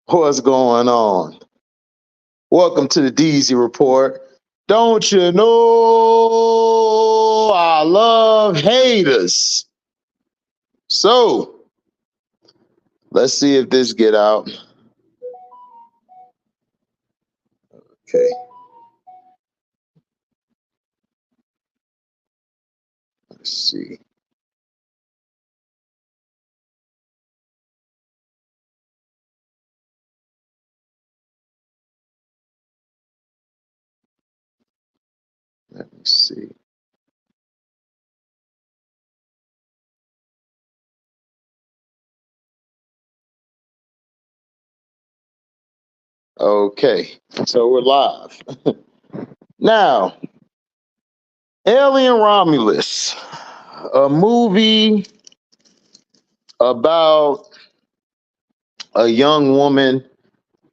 What's going on? Welcome to the DZ Report. Don't you know I love haters? So let's see if this get out. Okay. Let's see. Let me see. Okay. So we're live. Now, Alien Romulus, a movie about a young woman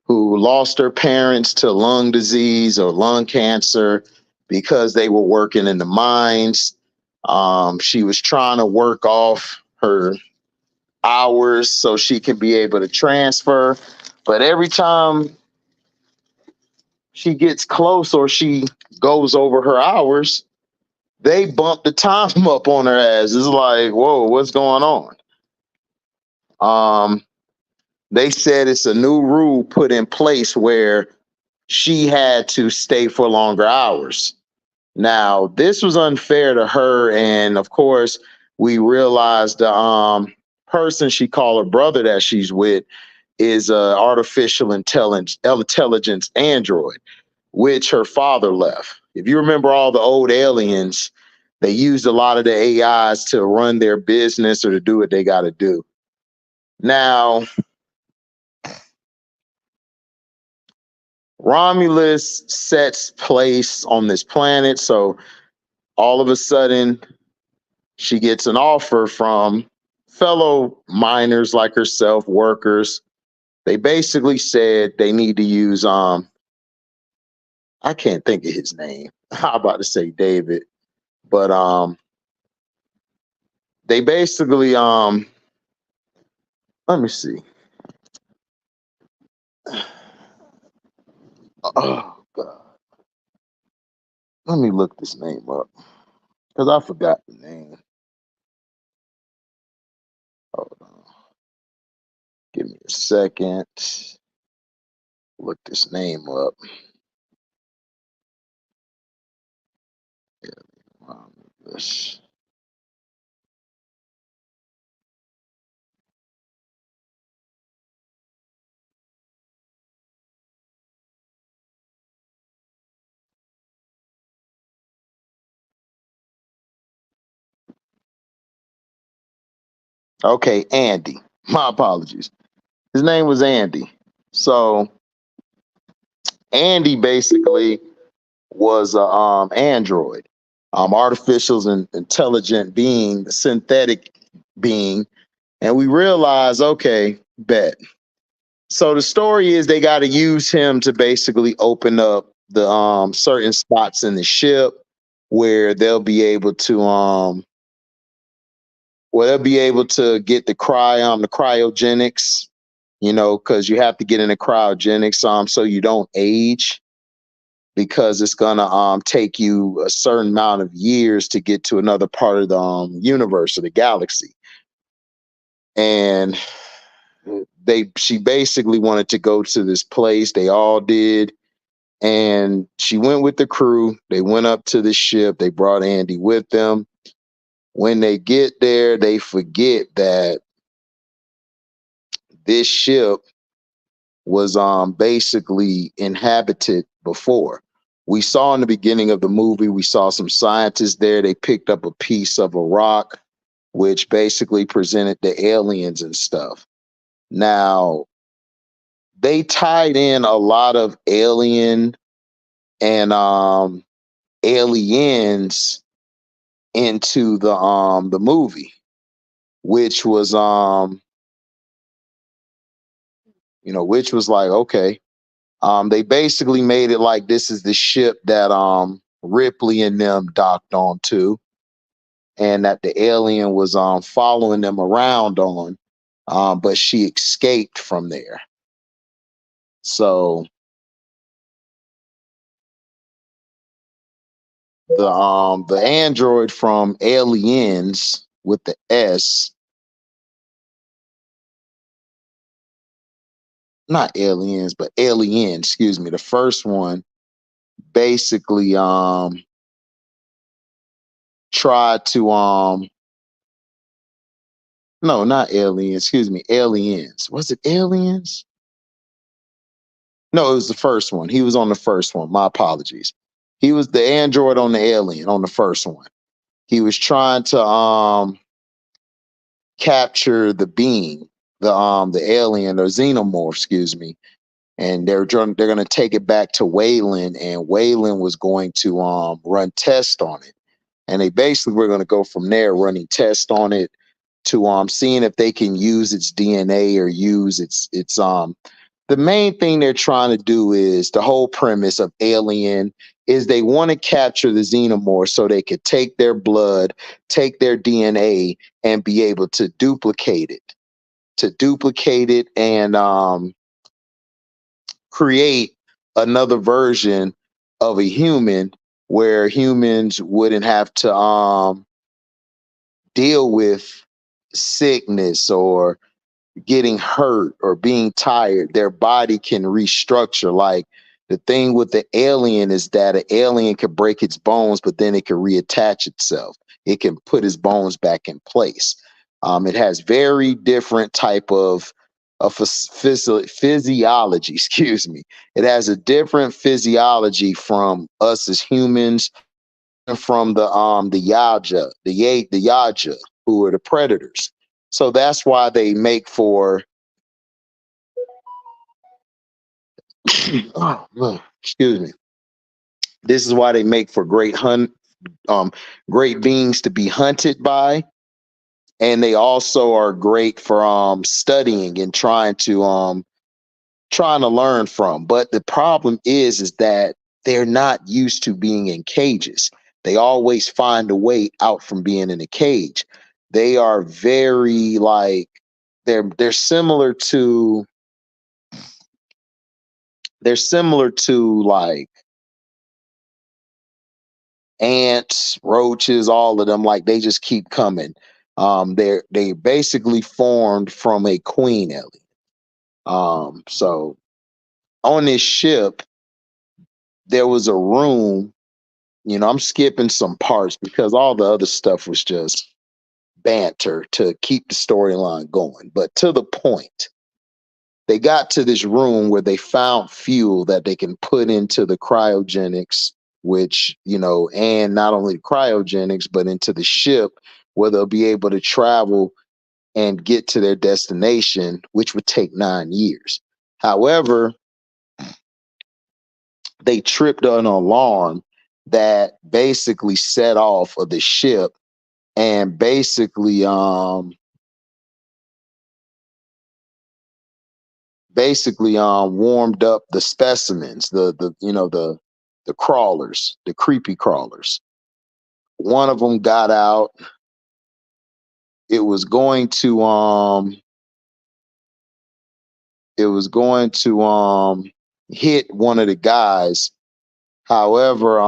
who lost her parents to lung disease or lung cancer because they were working in the mines. She was trying to work off her hours so she can be able to transfer. But every time she gets close or she goes over her hours, they bump the time up on her ass. It's like, whoa, what's going on? Um, they said it's a new rule put in place where she had to stay for longer hours. Now, this was unfair to her, and of course, we realized the person she called her brother that she's with is a artificial intelligence android, which her father left. If you remember all the old aliens, they used a lot of the AIs to run their business or to do what they got to do. Now, Romulus sets place on this planet, so all of a sudden she gets an offer from fellow miners like herself, workers. They basically said they need to use I can't think of his name. I'm about to say David, but they basically let me see. Oh god. Let me look this name up because I forgot the name. Hold on. Give me a second. Look this name up. Romulus. Okay, Andy. My apologies. His name was Andy. So Andy basically was a android, artificial and intelligent being, synthetic being, and we realized, okay, bet. So the story is they got to use him to basically open up the certain spots in the ship where they'll be able to get the the cryogenics, because you have to get in the cryogenics so you don't age, because it's gonna take you a certain amount of years to get to another part of the universe or the galaxy. And she basically wanted to go to this place. They all did, and she went with the crew. They went up to the ship. They brought Andy with them. When they get there, they forget that this ship was basically inhabited before. We saw in the beginning of the movie, we saw some scientists there. They picked up a piece of a rock, which basically presented the aliens and stuff. Now, they tied in a lot of alien and aliens into the movie, which was which was like, okay. They basically made it like this is the ship that Ripley and them docked onto, and that the alien was following them around on, but she escaped from there. So the android from Aliens with the S, not Aliens, but Alien, excuse me, the first one basically tried to no, not Aliens, excuse me, Aliens. Was it Aliens? No, it was the first one. He was on the first one. My apologies. He was the android on the alien on the first one. He was trying to capture the being, the alien or xenomorph, excuse me. And they're going to take it back to Wayland, and Wayland was going to run tests on it. And they basically were going to go from there, running tests on it to seeing if they can use its DNA or use its the main thing they're trying to do is the whole premise of Alien is they want to capture the xenomorph so they could take their blood, take their DNA, and be able to duplicate it and create another version of a human where humans wouldn't have to deal with sickness or getting hurt or being tired. Their body can restructure. Like the thing with the alien is that an alien could break its bones, but then it can reattach itself. It can put its bones back in place. It has very different type of physiology. Excuse me. It has a different physiology from us as humans and from the Yaja, the Yaja, who are the predators. So that's why they make for oh, excuse me. This is why they make for great beings to be hunted by, and they also are great for studying and trying to learn from. But the problem is that they're not used to being in cages. They always find a way out from being in a cage. They are very like they're similar to like ants, roaches, all of them. Like they just keep coming. They basically formed from a queen alien. So on this ship, there was a room. You know, I'm skipping some parts because all the other stuff was just banter to keep the storyline going. But to the point, they got to this room where they found fuel that they can put into the cryogenics, which, you know, and not only cryogenics, but into the ship where they'll be able to travel and get to their destination, which would take 9 years. However, they tripped on an alarm that basically set off of the ship and basically warmed up the specimens, the crawlers, the creepy crawlers. One of them got out. It was going to hit one of the guys. However,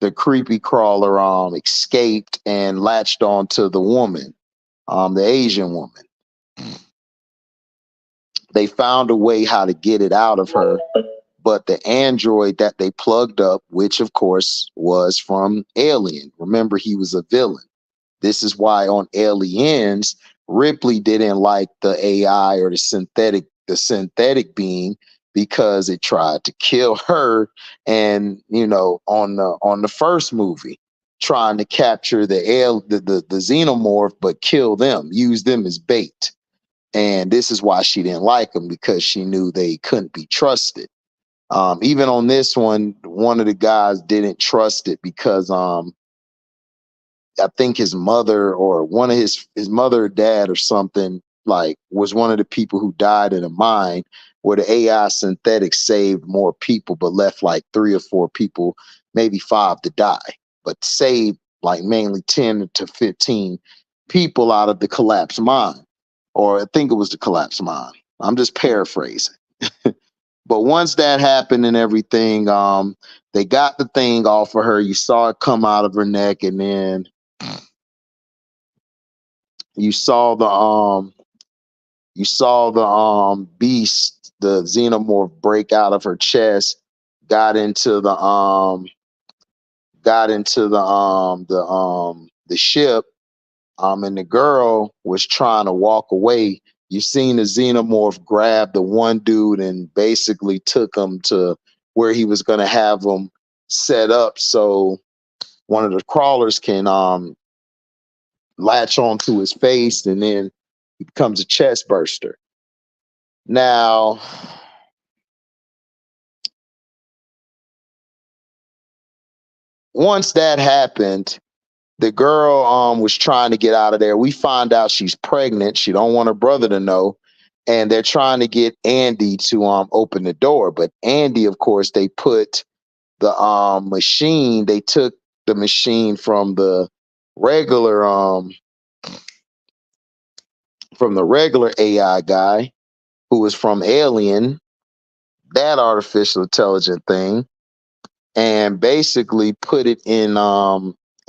the creepy crawler escaped and latched onto the woman, the Asian woman. They found a way how to get it out of her, but the android that they plugged up, which of course was from Alien, remember he was a villain. This is why on Aliens, Ripley didn't like the AI or the synthetic being because it tried to kill her. And you know, on the first movie, trying to capture the xenomorph, but kill them, use them as bait. And this is why she didn't like them, because she knew they couldn't be trusted. Even on this one of the guys didn't trust it because I think his mother or one of his mother or dad or something like was one of the people who died in a mine where the AI synthetic saved more people but left like 3 or 4 people, maybe 5 to die, but saved like mainly 10 to 15 people out of the collapsed mine, or I think it was the collapsed mine. I'm just paraphrasing. But once that happened and everything, they got the thing off of her. You saw it come out of her neck, and then you saw the beast, the xenomorph, break out of her chest, got into the ship, and the girl was trying to walk away. You seen the xenomorph grab the one dude and basically took him to where he was going to have him set up so one of the crawlers can latch onto his face, and then he becomes a chest burster. Now, once that happened, the girl was trying to get out of there. We find out she's pregnant. She don't want her brother to know, and they're trying to get Andy to open the door. But Andy, of course, they put the machine. They took the machine from the regular AI guy who was from Alien, that artificial intelligent thing, and basically put it in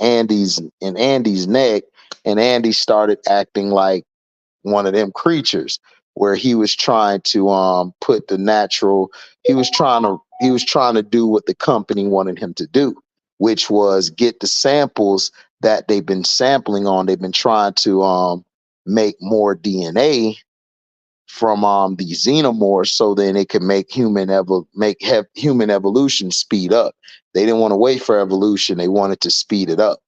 Andy's neck, and Andy started acting like one of them creatures where he was trying to put the natural he was trying to do what the company wanted him to do, which was get the samples that they've been sampling on. They've been trying to make more DNA from the xenomorphs so then it could make human evolution speed up. They didn't want to wait for evolution, they wanted to speed it up.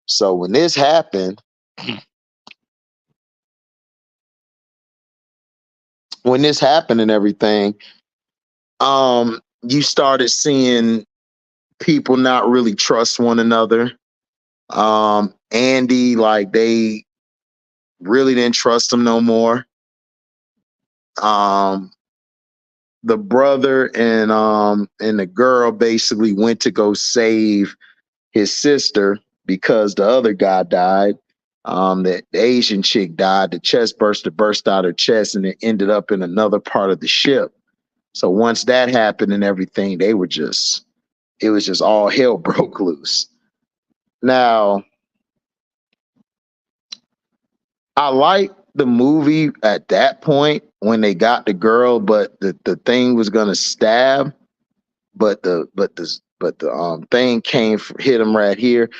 So when this happened and everything, you started seeing people not really trust one another. Andy, like, they really didn't trust him no more. The brother and the girl basically went to go save his sister because the other guy died. The Asian chick died. The chest burst out her chest, and it ended up in another part of the ship. So once that happened and everything, it was just all hell broke loose. Now, I like the movie at that point when they got the girl, but the thing was gonna stab, but the thing hit him right here.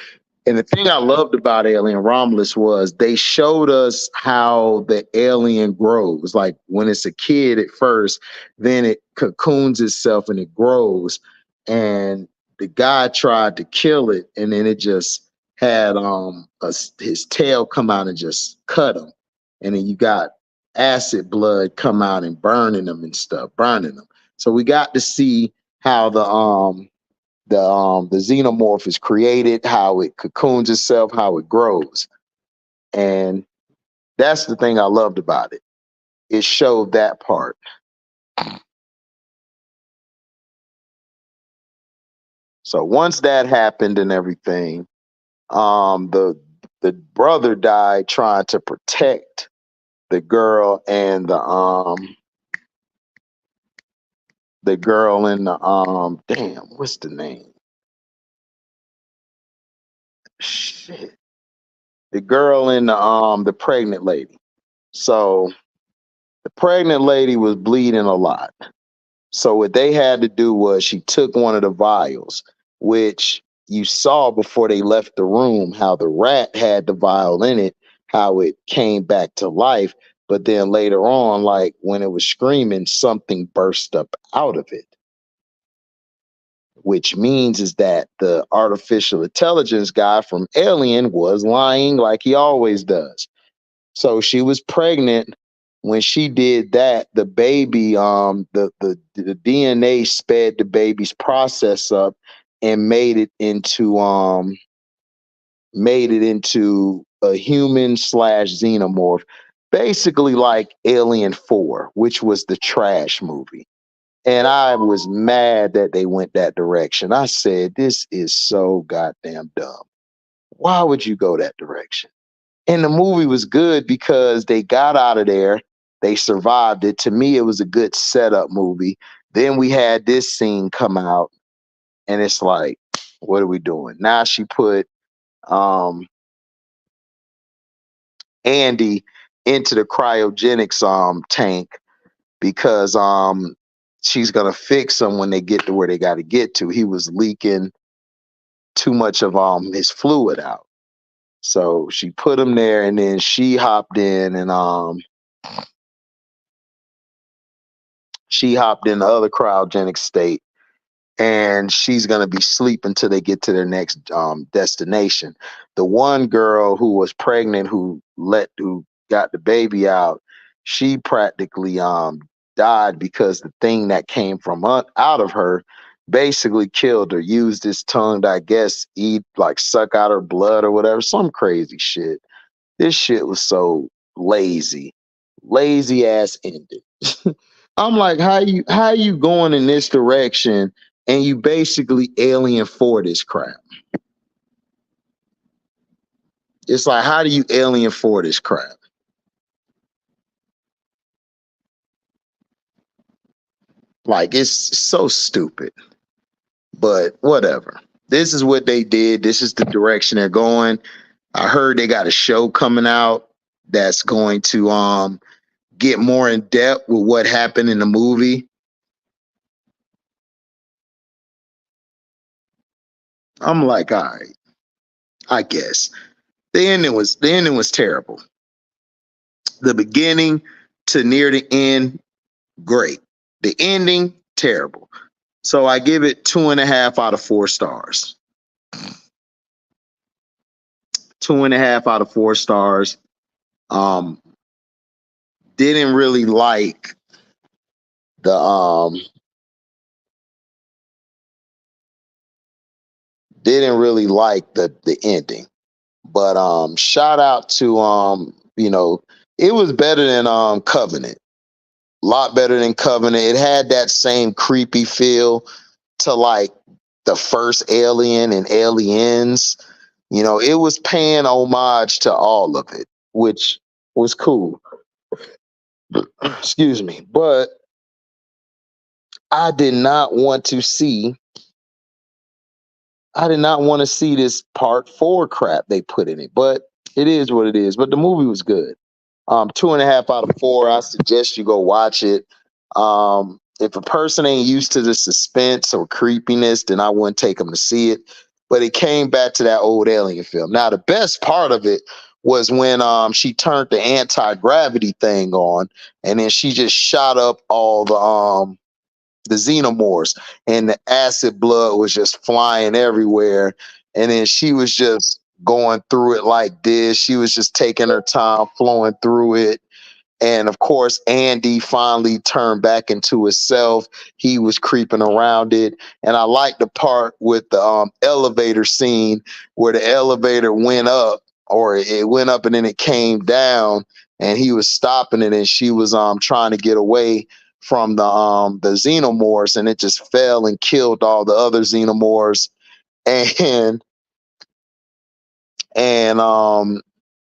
And the thing I loved about Alien Romulus was they showed us how the alien grows. Like when it's a kid at first, then it cocoons itself and it grows. And the guy tried to kill it, and then it just had his tail come out and just cut him. And then you got acid blood come out and burning them and stuff, burning them. So we got to see how the xenomorph is created, how it cocoons itself, how it grows. And that's the thing I loved about it. It showed that part. So once that happened and everything, the brother died trying to protect the girl and the girl in the damn, what's the name? Shit. The girl in the pregnant lady. So the pregnant lady was bleeding a lot. So what they had to do was she took one of the vials, which you saw before they left the room, how the rat had the vial in it, how it came back to life. But then later on, like when it was screaming, something burst up out of it, which means is that the artificial intelligence guy from Alien was lying like he always does. So she was pregnant. When she did that, the baby, the DNA sped the baby's process up and made it into a human slash xenomorph, basically like Alien 4, which was the trash movie. And I was mad that they went that direction. I said, this is so goddamn dumb. Why would you go that direction? And the movie was good because they got out of there. They survived it. To me, it was a good setup movie. Then we had this scene come out, and it's like, what are we doing? Now she put um Andy into the cryogenics tank because she's gonna fix him when they get to where they got to get to. He was leaking too much of his fluid out. So she put him there, and then she hopped in, and she hopped in the other cryogenic state, and she's gonna be sleeping until they get to their next destination. The one girl who was pregnant, who got the baby out, she practically died because the thing that came from out of her basically killed her. Used his tongue to, I guess, suck out her blood or whatever, some crazy shit. This shit was so lazy ass ending. I'm like, how you going in this direction and you basically alien for this crap? It's like, how do you alien for this crap? Like, it's so stupid, but whatever. This is what they did. This is the direction they're going. I heard they got a show coming out that's going to get more in depth with what happened in the movie. I'm like, all right, I guess. The ending was terrible. The beginning to near the end, great. The ending, terrible. So I give it 2.5 out of 4 stars. 2.5 out of 4 stars. Um, didn't really like the the ending. But shout out to it was better than Covenant. A lot better than Covenant. It had that same creepy feel to like the first Alien and Aliens. It was paying homage to all of it, which was cool. Excuse me. But I did not want to see this part 4 crap they put in it. But it is what it is. But the movie was good. 2.5 out of 4. I suggest you go watch it. If a person ain't used to the suspense or creepiness, then I wouldn't take them to see it. But it came back to that old Alien film. Now, the best part of it was when she turned the anti-gravity thing on, and then she just shot up all the xenomorphs, and the acid blood was just flying everywhere. And then she was just going through it like this. She was just taking her time flowing through it. And of course, Andy finally turned back into himself. He was creeping around it. And I like the part with the elevator scene where the elevator went up, or it went up and then it came down, and he was stopping it, and she was trying to get away from the xenomorphs, and it just fell and killed all the other xenomorphs. And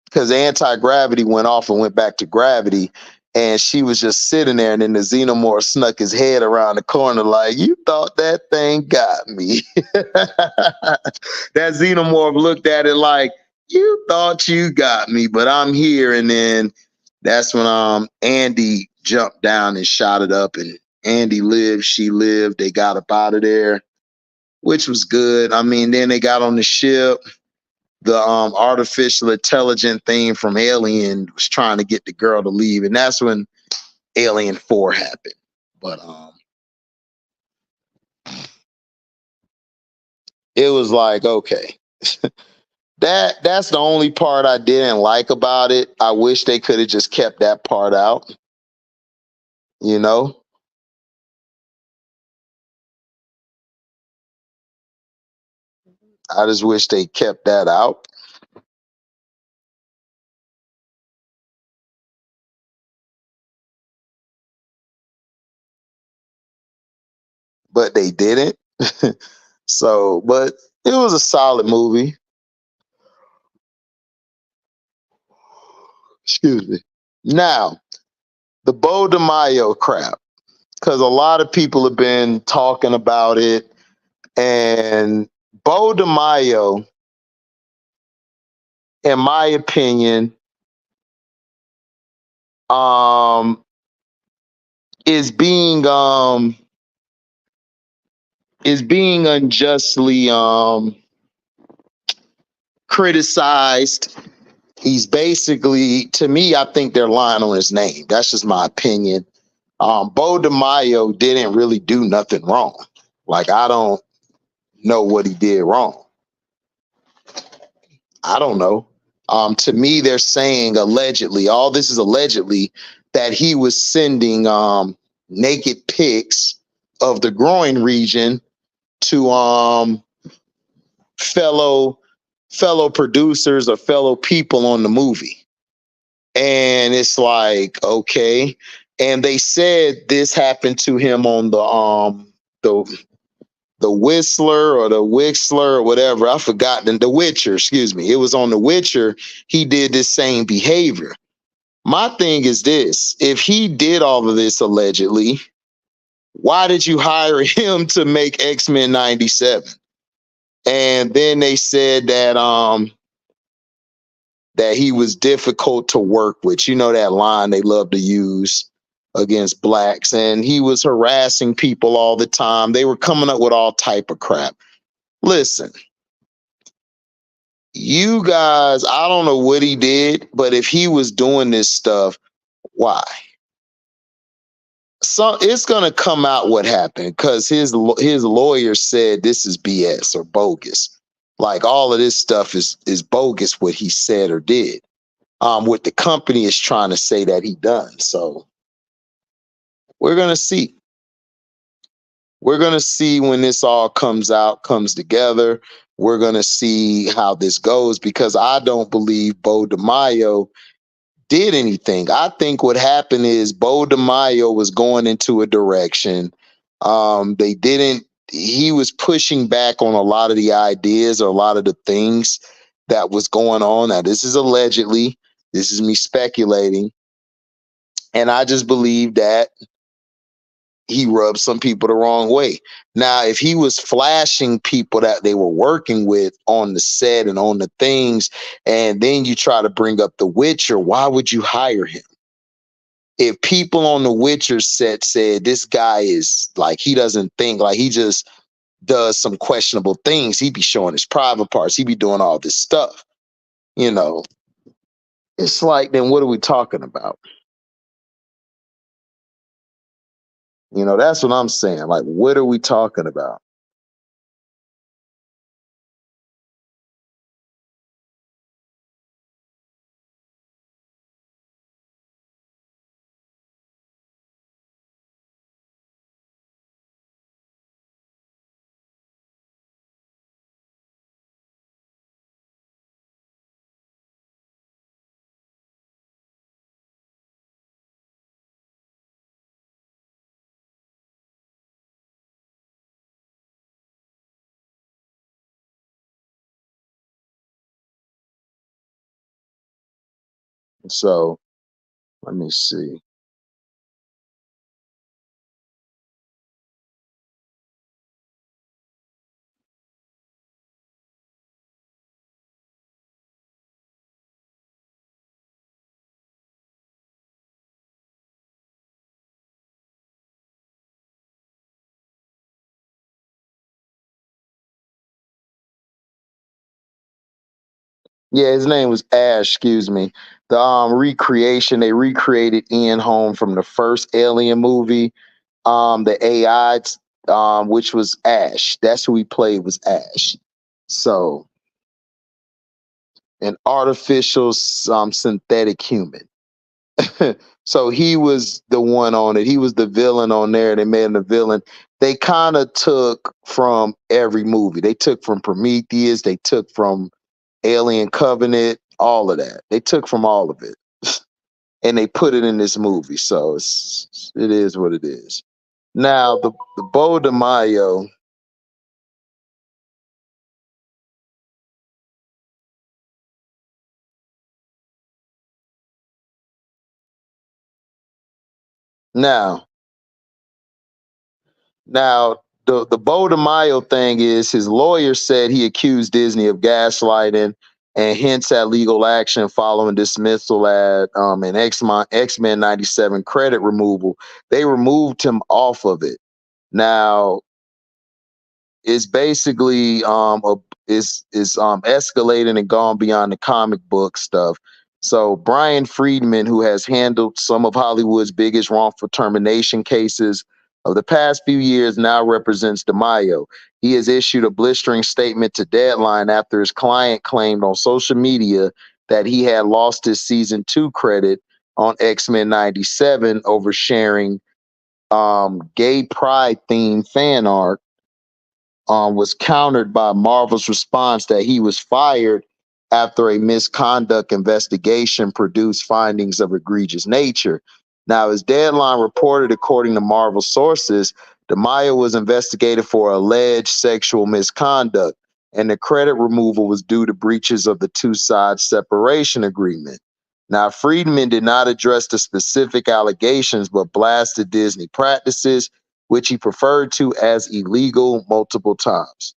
because anti-gravity went off and went back to gravity, and she was just sitting there, and then the xenomorph snuck his head around the corner like, you thought that thing got me. That xenomorph looked at it like, you thought you got me, but I'm here. And then that's when Andy jumped down and shot it up, and Andy lived, she lived, they got up out of there, which was good. I mean, then they got on the ship. The artificial intelligent thing from Alien was trying to get the girl to leave, and that's when Alien 4 happened. But it was like, okay. That's the only part I didn't like about it. I wish they could have just kept that part out, you know? I just wish they kept that out. But they didn't. So, but it was a solid movie. Excuse me. Now, the Beau Demayo crap, because a lot of people have been talking about it, and Beau Demayo, in my opinion, um, is being unjustly criticized. He's basically, to me, I think they're lying on his name. That's just my opinion. Beau Demayo didn't really do nothing wrong. Like, I don't know what he did wrong. I don't know. To me, they're saying allegedly, all this is allegedly, that he was sending naked pics of the groin region to fellow producers or fellow people on the movie. And it's like, okay. And they said this happened to him on the Whistler or the Wixler or whatever. I forgot the Witcher, excuse me. It was on the Witcher. He did this same behavior. My thing is this: if he did all of this allegedly, why did you hire him to make X-Men 97? And then they said that he was difficult to work with. You know that line they love to use against blacks, and he was harassing people all the time. They were coming up with all type of crap. Listen, you guys, I don't know what he did, but if he was doing this stuff, why? So it's gonna come out what happened, because his lawyer said this is BS or bogus. Like, all of this stuff is bogus, what he said or did. What the company is trying to say that he done. So we're gonna see. We're gonna see when this all comes together. We're gonna see how this goes, because I don't believe Beau Demayo did anything. I think what happened is Beau Demayo was going into a direction. They didn't. He was pushing back on a lot of the ideas or a lot of the things that was going on. Now, this is allegedly. This is me speculating, and I just believe that he rubbed some people the wrong way. Now, if he was flashing people that they were working with on the set and on the things, and then you try to bring up The Witcher, why would you hire him? If people on The Witcher set said this guy is like, he doesn't think, like, he just does some questionable things, he'd be showing his private parts, he'd be doing all this stuff, you know, it's like, then what are we talking about? You know, that's what I'm saying. Like, what are we talking about? So let me see. Yeah, his name was Ash, excuse me. The recreation, they recreated Ian Holm from the first Alien movie. The AI, which was Ash. That's who he played, was Ash. So, an artificial synthetic human. So he was the one on it. He was the villain on there. They made him the villain. They kind of took from every movie. They took from Prometheus. They took from Alien Covenant. All of that. They took from all of it, and they put it in this movie. So it is what it is. Now the Beau Demayo. Now, now the Beau Demayo thing is his lawyer said he accused Disney of gaslighting and hints at legal action following dismissal at an X-Men 97 credit removal. They removed him off of it. Now, it's basically escalating and gone beyond the comic book stuff. So Brian Friedman, who has handled some of Hollywood's biggest wrongful termination cases of the past few years, now represents Demayo. He has issued a blistering statement to Deadline after his client claimed on social media that he had lost his season 2 credit on X-Men 97 over sharing gay pride themed fan art, was countered by Marvel's response that he was fired after a misconduct investigation produced findings of egregious nature. Now, as Deadline reported, according to Marvel sources, DeMaio was investigated for alleged sexual misconduct, and the credit removal was due to breaches of the two sides' separation agreement. Now, Friedman did not address the specific allegations, but blasted Disney practices, which he referred to as illegal multiple times.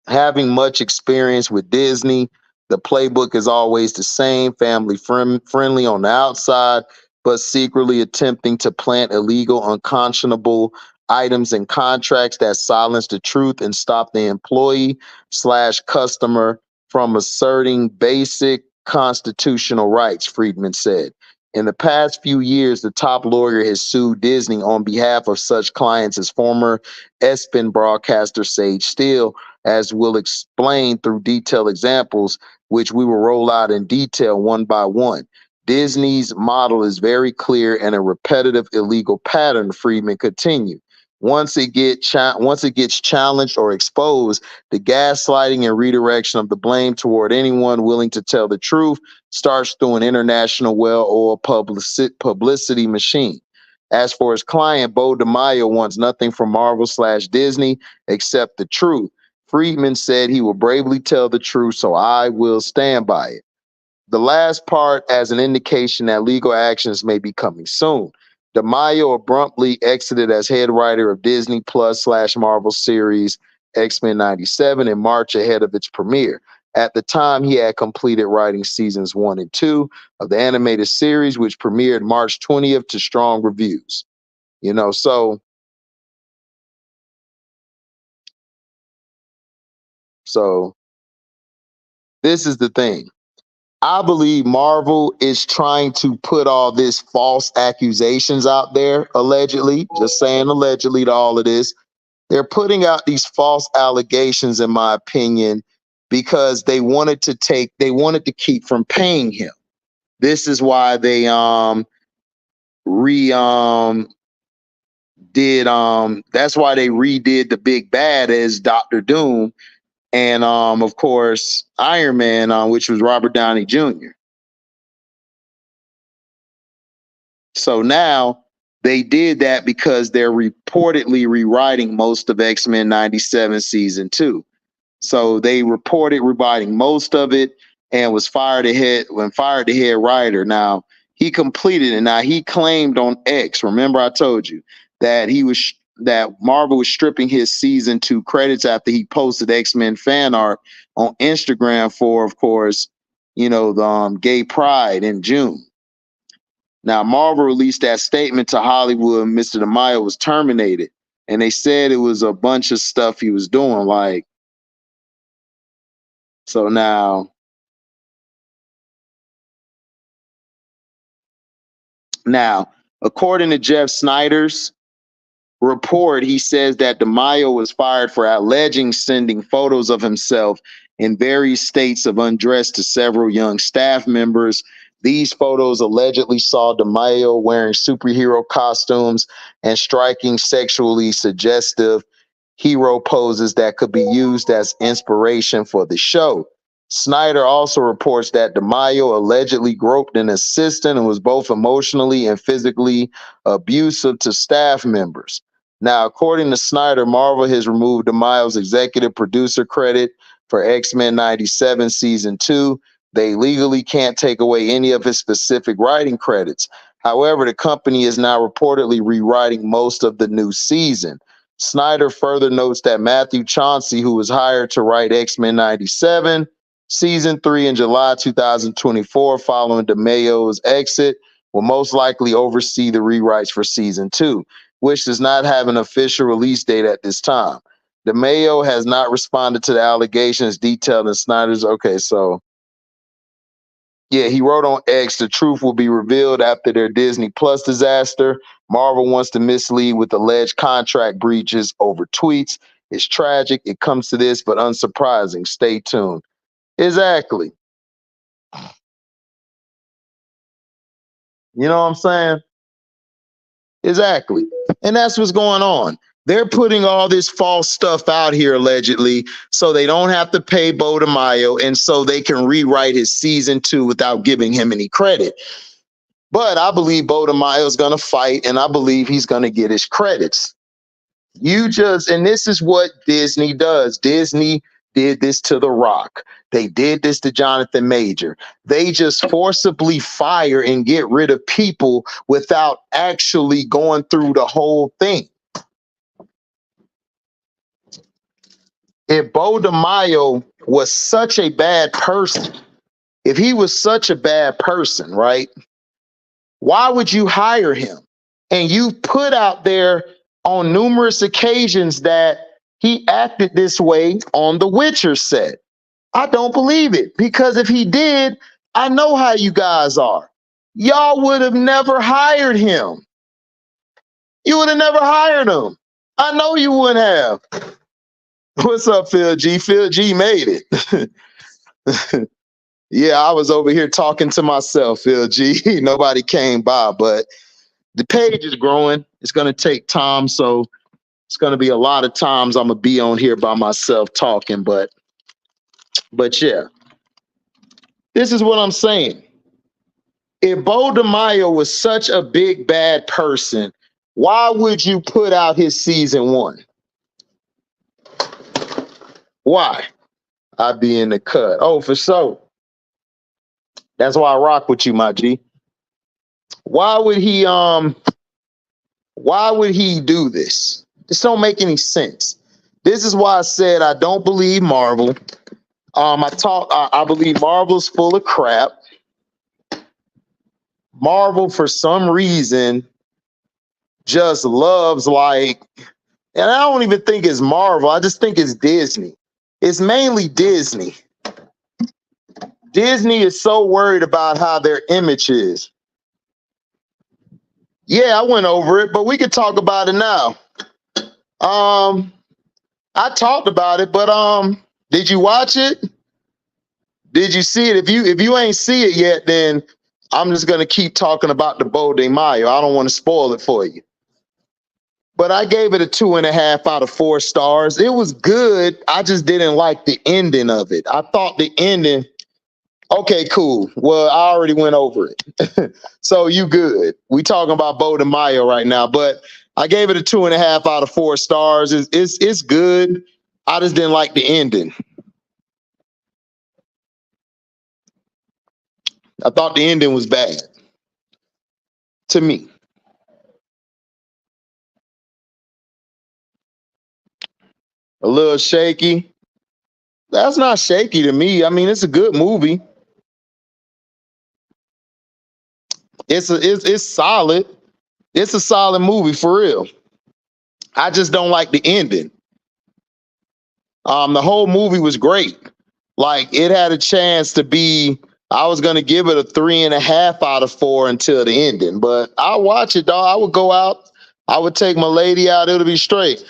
Having much experience with Disney, the playbook is always the same: family friendly on the outside, but secretly attempting to plant illegal, unconscionable items in contracts that silence the truth and stop the employee/customer from asserting basic constitutional rights, Friedman said. In the past few years, the top lawyer has sued Disney on behalf of such clients as former ESPN broadcaster Sage Steele, as we'll explain through detailed examples, which we will roll out in detail one by one. Disney's model is very clear and a repetitive illegal pattern, Friedman continued. Once it gets challenged or exposed, the gaslighting and redirection of the blame toward anyone willing to tell the truth starts through an international well-oiled publicity machine. As for his client, Beau Demayo wants nothing from Marvel/Disney except the truth. Friedman said he will bravely tell the truth, so I will stand by it. The last part as an indication that legal actions may be coming soon. DeMaio abruptly exited as head writer of Disney Plus/Marvel series X-Men 97 in March ahead of its premiere. At the time, he had completed writing seasons 1 and 2 of the animated series, which premiered March 20th to strong reviews. So this is the thing. I believe Marvel is trying to put all this false accusations out there, allegedly, just saying allegedly to all of this. They're putting out these false allegations, in my opinion, because they wanted to keep from paying him. This is why they that's why they redid the big bad as Dr. Doom, and of course Iron Man, which was Robert Downey Jr. So now they did that because they're reportedly rewriting most of X-Men 97 season 2. So they reported rewriting most of it and fired the head writer. Now he completed it. Now he claimed on X, remember I told you that that Marvel was stripping his season 2 credits after he posted X-Men fan art on Instagram for, of course, the gay pride in June. Now, Marvel released that statement to Hollywood. Mr. DeMaio was terminated, and they said it was a bunch of stuff he was doing. So now, according to Jeff Snyder's report, he says that DeMaio was fired for alleging sending photos of himself in various states of undress to several young staff members. These photos allegedly saw DeMaio wearing superhero costumes and striking sexually suggestive hero poses that could be used as inspiration for the show. Snyder also reports that DeMaio allegedly groped an assistant and was both emotionally and physically abusive to staff members. Now, according to Snyder, Marvel has removed DeMaio's executive producer credit for X-Men 97 season 2. They legally can't take away any of his specific writing credits. However, the company is now reportedly rewriting most of the new season. Snyder further notes that Matthew Chauncey, who was hired to write X-Men 97, season 3 in July 2024, following DeMayo's exit, will most likely oversee the rewrites for season 2, which does not have an official release date at this time. DeMayo has not responded to the allegations detailed in Snyder's. Okay, so yeah, he wrote on X, the truth will be revealed after their Disney Plus disaster. Marvel wants to mislead with alleged contract breaches over tweets. It's tragic. It comes to this, but unsurprising. Stay tuned. Exactly. You know what I'm saying? Exactly. And that's what's going on. They're putting all this false stuff out here, allegedly, so they don't have to pay Beau Demayo and so they can rewrite his season 2 without giving him any credit. But I believe Beau Demayo is going to fight, and I believe he's going to get his credits. And this is what Disney does. Disney did this to The Rock. They did this to Jonathan Major. They just forcibly fire and get rid of people without actually going through the whole thing. If Beau Demayo was such a bad person, if he was such a bad person, right? Why would you hire him? And you put out there on numerous occasions that he acted this way on the Witcher set. I don't believe it, because if he did, I know how you guys are. Y'all would have never hired him. You would have never hired him. I know you wouldn't have. What's up, Phil G? Phil G made it. Yeah, I was over here talking to myself, Phil G. Nobody came by, but the page is growing. It's going to take time, so it's going to be a lot of times I'm going to be on here by myself talking, but yeah, this is what I'm saying. If Beau Demayo was such a big bad person, why would you put out his season 1? Why? I'd be in the cut. Oh, for sure. That's why I rock with you, my G. Why would he do this? This don't make any sense. This is why I said I don't believe Marvel. I believe Marvel's full of crap. Marvel, for some reason, just loves and I don't even think it's Marvel. I just think it's Disney. It's mainly Disney. Disney is so worried about how their image is. Yeah, I went over it, but we could talk about it now. I talked about it, but did you watch it? Did you see it? If you ain't see it yet, then I'm just gonna keep talking about the Beau Demayo. I don't want to spoil it for you. But I gave it a 2.5 out of 4 stars. It was good. I just didn't like the ending of it. I thought the ending. Okay, cool. Well, I already went over it. So you good. We talking about Beau Demayo right now, but I gave it a 2.5 out of 4 stars. It's good. I just didn't like the ending. I thought the ending was bad to me. A little shaky. That's not shaky to me. I mean, it's a good movie. It's solid. It's a solid movie for real. I just don't like the ending. The whole movie was great. Like, it had a chance to be. I was gonna give it a 3.5 out of 4 until the ending, but I'll watch it, dog. I would go out. I would take my lady out. It'll be straight.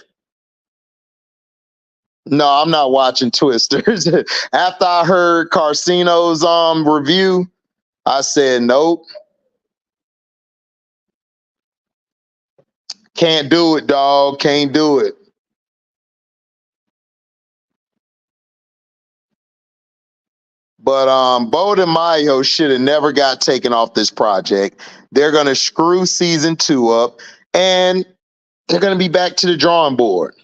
No, I'm not watching Twisters. After I heard Carcino's review, I said nope. Can't do it, dog. Can't do it. But Beau Demayo should have never got taken off this project. They're gonna screw season 2 up, and they're gonna be back to the drawing board.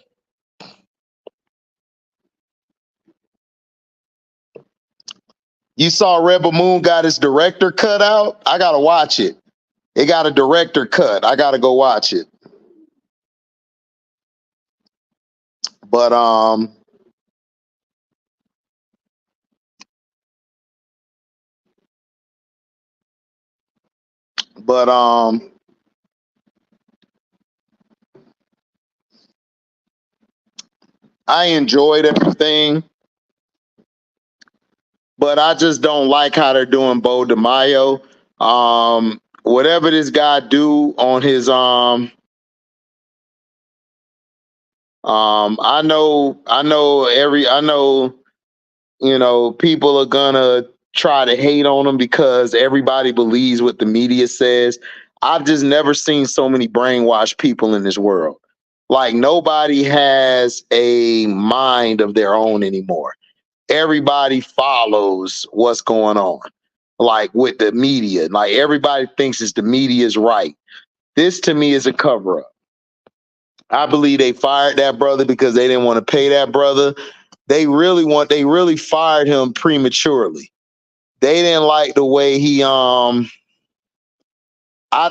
You saw Rebel Moon got his director cut out? I gotta watch it. It got a director cut. I gotta go watch it. But but I enjoyed everything, but I just don't like how they're doing Beau Demayo. Whatever this guy do on his I know, you know, people are gonna try to hate on him because everybody believes what the media says. I've just never seen so many brainwashed people in this world. Like nobody has a mind of their own anymore. Everybody follows what's going on. Like with the media, like everybody thinks it's the media's right. This to me is a cover up. I believe they fired that brother because they didn't want to pay that brother. They really fired him prematurely. They didn't like the way he I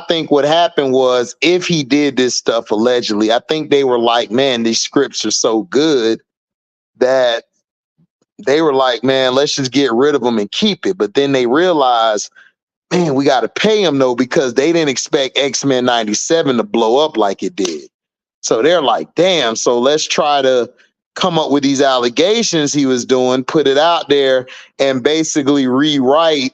think what happened was if he did this stuff allegedly, I think they were like, man, these scripts are so good that they were like, man, let's just get rid of him and keep it. But then they realized, man, we got to pay him though, because they didn't expect X-Men 97 to blow up like it did. So they're like, damn, so let's try to come up with these allegations he was doing, put it out there, and basically rewrite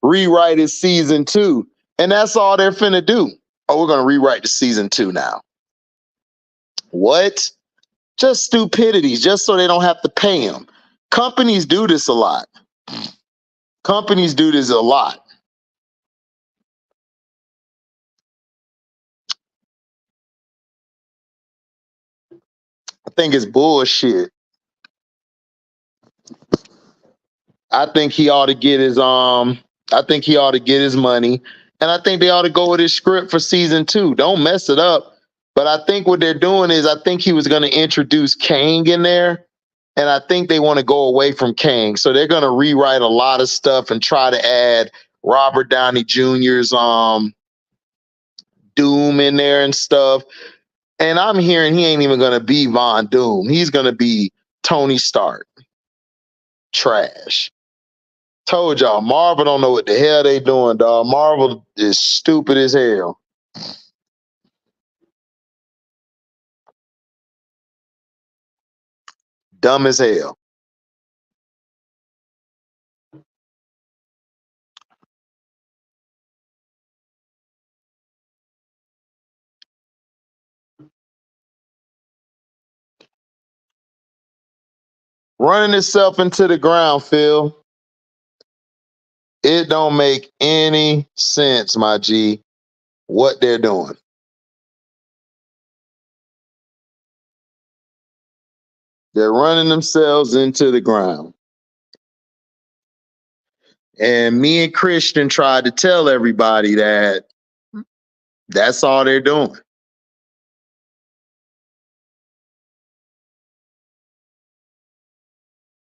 his season 2. And that's all they're finna do. Oh, we're gonna rewrite the season 2 now. What? Just stupidities, just so they don't have to pay him. Companies do this a lot. Companies do this a lot. I think it's bullshit. I think he ought to get his I think he ought to get his money. And I think they ought to go with his script for season 2. Don't mess it up. But I think what they're doing is I think he was going to introduce Kang in there. And I think they want to go away from Kang. So they're going to rewrite a lot of stuff and try to add Robert Downey Jr.'s Doom in there and stuff. And I'm hearing he ain't even going to be Von Doom. He's going to be Tony Stark. Trash. Told y'all, Marvel don't know what the hell they doing, dog. Marvel is stupid as hell. Dumb as hell. Running itself into the ground, Phil. It don't make any sense, my G, what they're doing. They're running themselves into the ground. And me and Christian tried to tell everybody that that's all they're doing.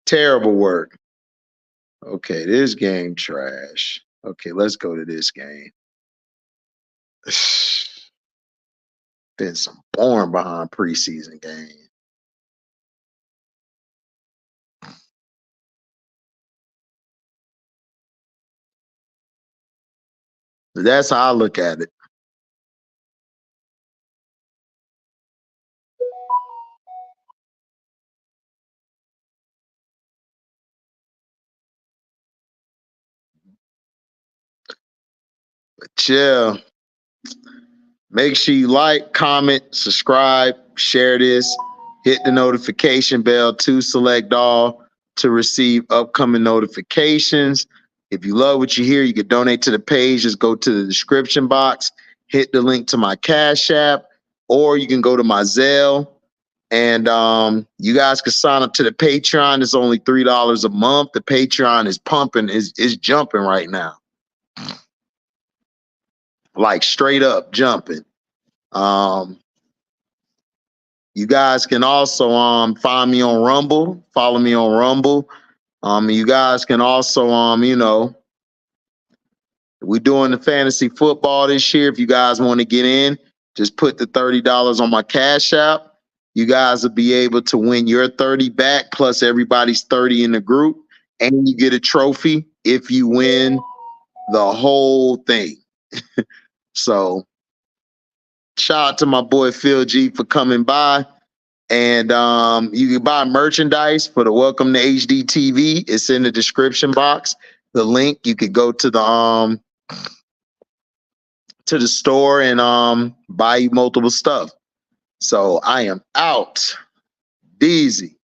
Terrible work. Okay, this game trash. Okay, let's go to this game. Been some boring behind preseason games. That's how I look at it. But yeah, make sure you like, comment, subscribe, share this, hit the notification bell to select all to receive upcoming notifications. If you love what you hear, you can donate to the page. Just go to the description box, hit the link to my Cash App, or you can go to my Zelle. And you guys can sign up to the Patreon. It's only $3 a month. The Patreon is pumping, is jumping right now. Like straight up jumping. You guys can also find me on Rumble, follow me on Rumble. You guys can also you know, We're doing the fantasy football this year. If you guys want to get in, just put the $30 on my Cash App. You guys will be able to win your 30 back plus everybody's 30 in the group. And you get a trophy if you win the whole thing. So shout out to my boy Phil G for coming by. And you can buy merchandise for the Welcome to HDiiTV. It's in the description box. The link, you could go to the store and buy you multiple stuff. So I am out. Easy.